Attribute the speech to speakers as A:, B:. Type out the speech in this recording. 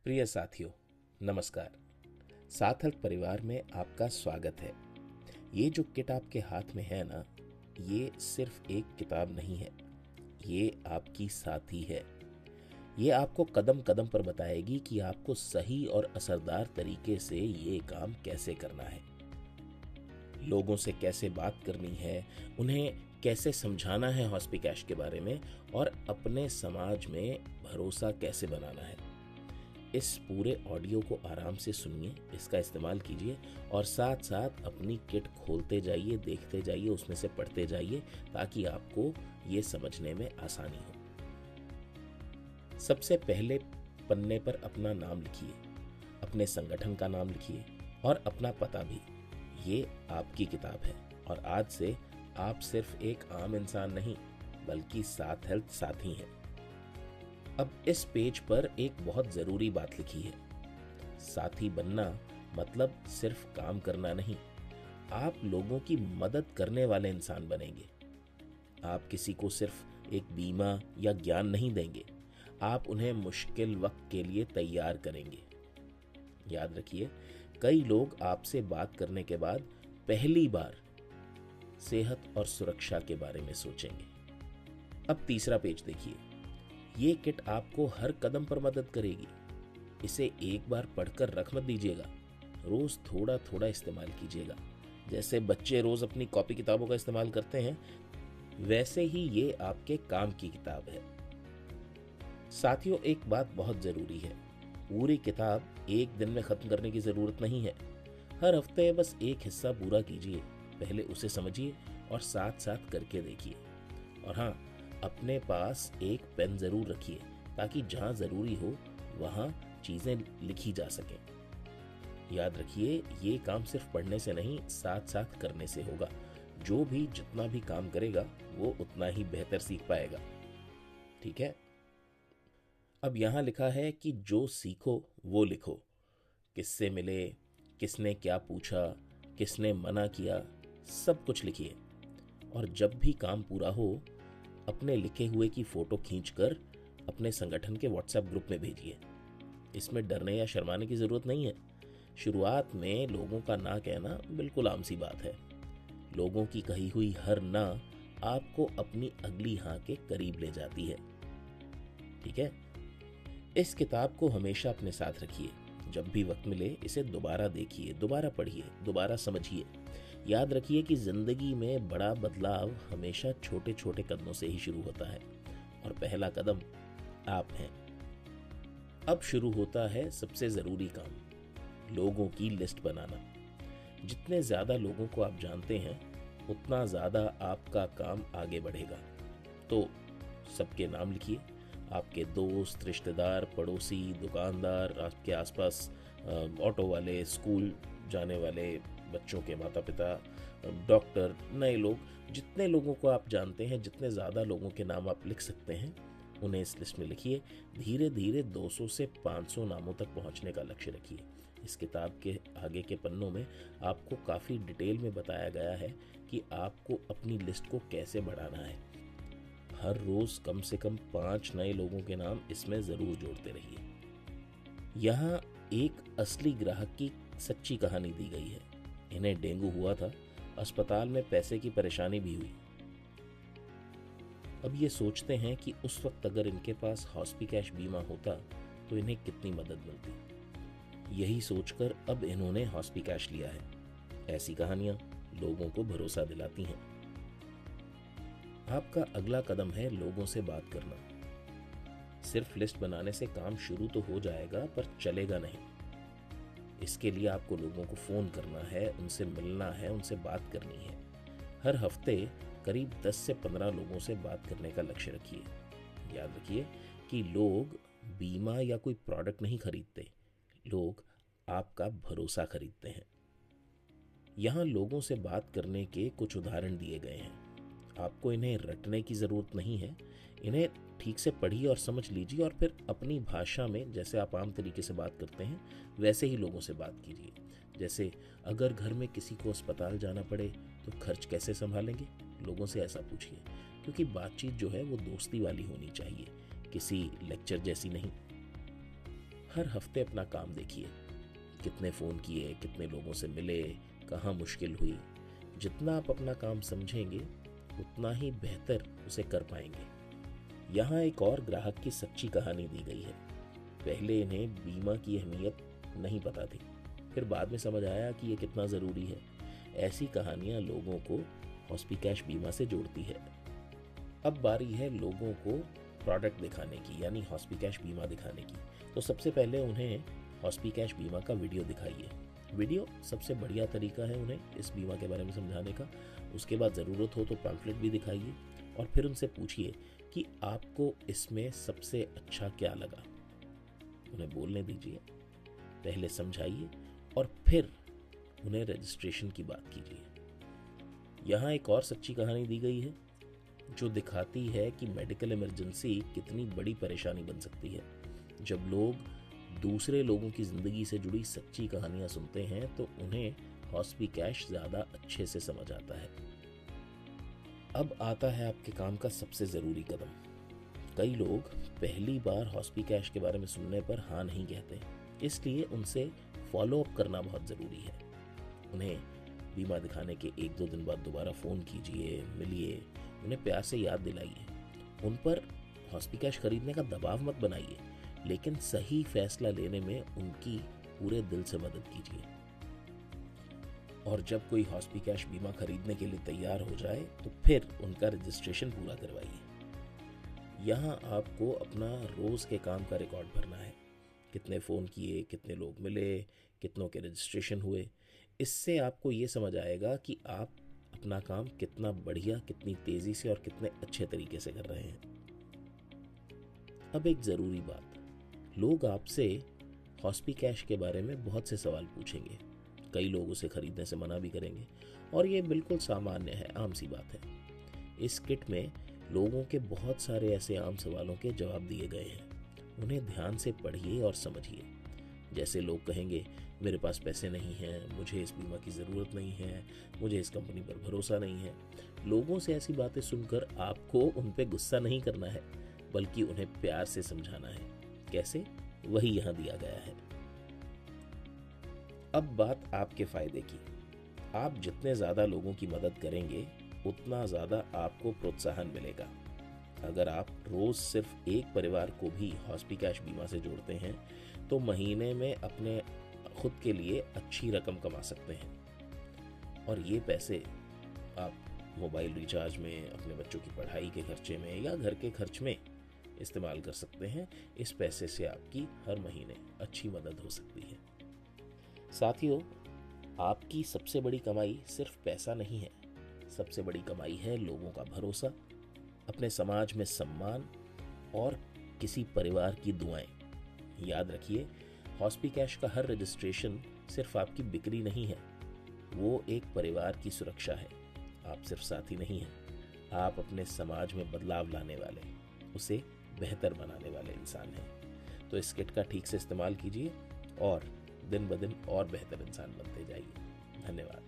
A: प्रिय साथियों, नमस्कार। साथ हेल्थ परिवार में आपका स्वागत है। ये जो किट आपके हाथ में है ना, ये सिर्फ एक किताब नहीं है, ये आपकी साथी है। ये आपको कदम कदम पर बताएगी कि आपको सही और असरदार तरीके से ये काम कैसे करना है, लोगों से कैसे बात करनी है, उन्हें कैसे समझाना है हॉस्पिकैश के बारे में, और अपने समाज में भरोसा कैसे बनाना है। इस पूरे ऑडियो को आराम से सुनिए, इसका इस्तेमाल कीजिए और साथ साथ अपनी किट खोलते जाइए, देखते जाइए, उसमें से पढ़ते जाइए ताकि आपको ये समझने में आसानी हो। सबसे पहले पन्ने पर अपना नाम लिखिए, अपने संगठन का नाम लिखिए और अपना पता भी। ये आपकी किताब है और आज से आप सिर्फ एक आम इंसान नहीं बल्कि साथ हेल्थ साथी हैं। अब इस पेज पर एक बहुत जरूरी बात लिखी है। साथी बनना मतलब सिर्फ काम करना नहीं, आप लोगों की मदद करने वाले इंसान बनेंगे। आप किसी को सिर्फ एक बीमा या ज्ञान नहीं देंगे, आप उन्हें मुश्किल वक्त के लिए तैयार करेंगे। याद रखिए, कई लोग आपसे बात करने के बाद पहली बार सेहत और सुरक्षा के बारे में सोचेंगे। अब तीसरा पेज देखिए। ये किट आपको हर कदम पर मदद करेगी। इसे एक बार पढ़कर रख मत दीजिएगा, रोज थोड़ा थोड़ा इस्तेमाल कीजिएगा। जैसे बच्चे रोज अपनी कॉपी किताबों का इस्तेमाल करते हैं, वैसे ही ये आपके काम की किताब है। साथियों, एक बात बहुत जरूरी है, पूरी किताब एक दिन में खत्म करने की जरूरत नहीं है। हर हफ्ते बस एक हिस्सा पूरा कीजिए, पहले उसे समझिए और साथ साथ करके देखिए। और हाँ, अपने पास एक पेन जरूर रखिए ताकि जहां जरूरी हो वहां चीजें लिखी जा सके। याद रखिए, ये काम सिर्फ पढ़ने से नहीं, साथ साथ करने से होगा। जो भी जितना भी काम करेगा वो उतना ही बेहतर सीख पाएगा। ठीक है। अब यहां लिखा है कि जो सीखो वो लिखो। किससे मिले, किसने क्या पूछा, किसने मना किया, सब कुछ लिखिए। और जब भी काम पूरा हो, अपने लिखे हुए की फोटो खींचकर अपने संगठन के व्हाट्सएप ग्रुप में भेजिए। इसमें डरने या शर्माने की जरूरत नहीं है। शुरुआत में लोगों का ना कहना बिल्कुल आम सी बात है। लोगों की कही हुई हर ना आपको अपनी अगली हाँ के करीब ले जाती है। ठीक है। इस किताब को हमेशा अपने साथ रखिए। जब भी वक्त मिले इसे दोबारा देखिए, दोबारा पढ़िए, दोबारा समझिए। याद रखिए कि जिंदगी में बड़ा बदलाव हमेशा छोटे छोटे कदमों से ही शुरू होता है और पहला कदम आप हैं। अब शुरू होता है सबसे जरूरी काम, लोगों की लिस्ट बनाना। जितने ज्यादा लोगों को आप जानते हैं उतना ज्यादा आपका काम आगे बढ़ेगा। तो सबके नाम लिखिए, आपके दोस्त, रिश्तेदार, पड़ोसी, दुकानदार, आपके आसपास ऑटो वाले, स्कूल जाने वाले बच्चों के माता पिता, डॉक्टर, नए लोग, जितने लोगों को आप जानते हैं, जितने ज़्यादा लोगों के नाम आप लिख सकते हैं उन्हें इस लिस्ट में लिखिए। धीरे धीरे 200 से 500 नामों तक पहुंचने का लक्ष्य रखिए। इस किताब के आगे के पन्नों में आपको काफ़ी डिटेल में बताया गया है कि आपको अपनी लिस्ट को कैसे बढ़ाना है। हर रोज कम से कम 5 नए लोगों के नाम इसमें जरूर जोड़ते रहिए। यहाँ एक असली ग्राहक की सच्ची कहानी दी गई है। इन्हें डेंगू हुआ था, अस्पताल में पैसे की परेशानी भी हुई। अब ये सोचते हैं कि उस वक्त अगर इनके पास हॉस्पिकैश बीमा होता तो इन्हें कितनी मदद मिलती। यही सोचकर अब इन्होंने हॉस्पिकैश लिया है। ऐसी कहानियां लोगों को भरोसा दिलाती हैं। आपका अगला कदम है लोगों से बात करना। सिर्फ लिस्ट बनाने से काम शुरू तो हो जाएगा पर चलेगा नहीं। इसके लिए आपको लोगों को फोन करना है, उनसे मिलना है, उनसे बात करनी है। हर हफ्ते करीब 10 से 15 लोगों से बात करने का लक्ष्य रखिए। याद रखिए कि लोग बीमा या कोई प्रोडक्ट नहीं खरीदते, लोग आपका भरोसा खरीदते हैं। यहाँ लोगों से बात करने के कुछ उदाहरण दिए गए हैं। आपको इन्हें रटने की ज़रूरत नहीं है। इन्हें ठीक से पढ़िए और समझ लीजिए और फिर अपनी भाषा में, जैसे आप आम तरीके से बात करते हैं वैसे ही लोगों से बात कीजिए। जैसे, अगर घर में किसी को अस्पताल जाना पड़े तो खर्च कैसे संभालेंगे, लोगों से ऐसा पूछिए। क्योंकि बातचीत जो है वो दोस्ती वाली होनी चाहिए, किसी लेक्चर जैसी नहीं। हर हफ्ते अपना काम देखिए, कितने फ़ोन किए, कितने लोगों से मिले, कहाँ मुश्किल हुई। जितना आप अपना काम समझेंगे उतना ही बेहतर उसे कर पाएंगे। यहाँ एक और ग्राहक की सच्ची कहानी दी गई है। पहले इन्हें बीमा की अहमियत नहीं पता थी, फिर बाद में समझ आया कि ये कितना ज़रूरी है। ऐसी कहानियाँ लोगों को हॉस्पिकैश बीमा से जोड़ती है। अब बारी है लोगों को प्रोडक्ट दिखाने की, यानी हॉस्पिकैश बीमा दिखाने की। तो सबसे पहले उन्हें हॉस्पिकैश बीमा का वीडियो दिखाइए। वीडियो सबसे बढ़िया तरीका है उन्हें इस बीमा के बारे में समझाने का। उसके बाद ज़रूरत हो तो पैम्फलेट भी दिखाइए और फिर उनसे पूछिए कि आपको इसमें सबसे अच्छा क्या लगा। उन्हें बोलने दीजिए, पहले समझाइए और फिर उन्हें रजिस्ट्रेशन की बात कीजिए। यहाँ एक और सच्ची कहानी दी गई है जो दिखाती है कि मेडिकल इमरजेंसी कितनी बड़ी परेशानी बन सकती है। जब लोग दूसरे लोगों की ज़िंदगी से जुड़ी सच्ची कहानियाँ सुनते हैं तो उन्हें हॉस्पिकैश ज़्यादा अच्छे से समझ आता है। अब आता है आपके काम का सबसे ज़रूरी कदम। कई लोग पहली बार हॉस्पिकैश के बारे में सुनने पर हाँ नहीं कहते, इसलिए उनसे फॉलो अप करना बहुत ज़रूरी है। उन्हें बीमा दिखाने के 1-2 दिन बाद दोबारा फ़ोन कीजिए, मिलिए, उन्हें प्यार से याद दिलाइए। उन पर हॉस्पिकैश खरीदने का दबाव मत बनाइए, लेकिन सही फैसला लेने में उनकी पूरे दिल से मदद कीजिए। और जब कोई हॉस्पिकैश बीमा खरीदने के लिए तैयार हो जाए तो फिर उनका रजिस्ट्रेशन पूरा करवाइए। यहाँ आपको अपना रोज़ के काम का रिकॉर्ड भरना है। कितने फ़ोन किए, कितने लोग मिले, कितनों के रजिस्ट्रेशन हुए। इससे आपको ये समझ आएगा कि आप अपना काम कितना बढ़िया, कितनी तेज़ी से और कितने अच्छे तरीके से कर रहे हैं। अब एक ज़रूरी बात, लोग आपसे हॉस्पिकैश के बारे में बहुत से सवाल पूछेंगे। कई लोग उसे खरीदने से मना भी करेंगे और ये बिल्कुल सामान्य है, आम सी बात है। इस किट में लोगों के बहुत सारे ऐसे आम सवालों के जवाब दिए गए हैं। उन्हें ध्यान से पढ़िए और समझिए। जैसे लोग कहेंगे, मेरे पास पैसे नहीं हैं, मुझे इस बीमा की ज़रूरत नहीं है, मुझे इस कंपनी पर भरोसा नहीं है। लोगों से ऐसी बातें सुनकर आपको उन पे गुस्सा नहीं करना है, बल्कि उन्हें प्यार से समझाना है। कैसे? वही यहाँ दिया गया है। अब बात आपके फ़ायदे की। आप जितने ज़्यादा लोगों की मदद करेंगे उतना ज़्यादा आपको प्रोत्साहन मिलेगा। अगर आप रोज़ सिर्फ एक परिवार को भी हॉस्पिकैश बीमा से जोड़ते हैं तो महीने में अपने खुद के लिए अच्छी रकम कमा सकते हैं। और ये पैसे आप मोबाइल रिचार्ज में, अपने बच्चों की पढ़ाई के खर्चे में या घर के खर्च में इस्तेमाल कर सकते हैं। इस पैसे से आपकी हर महीने अच्छी मदद हो सकती है। साथियों, आपकी सबसे बड़ी कमाई सिर्फ पैसा नहीं है। सबसे बड़ी कमाई है लोगों का भरोसा, अपने समाज में सम्मान और किसी परिवार की दुआएं। याद रखिए, हॉस्पिकैश का हर रजिस्ट्रेशन सिर्फ आपकी बिक्री नहीं है, वो एक परिवार की सुरक्षा है। आप सिर्फ साथी नहीं हैं, आप अपने समाज में बदलाव लाने वाले, उसे बेहतर बनाने वाले इंसान हैं। तो इस किट का ठीक से इस्तेमाल कीजिए और दिन ब दिन और बेहतर इंसान बनते जाइए। धन्यवाद।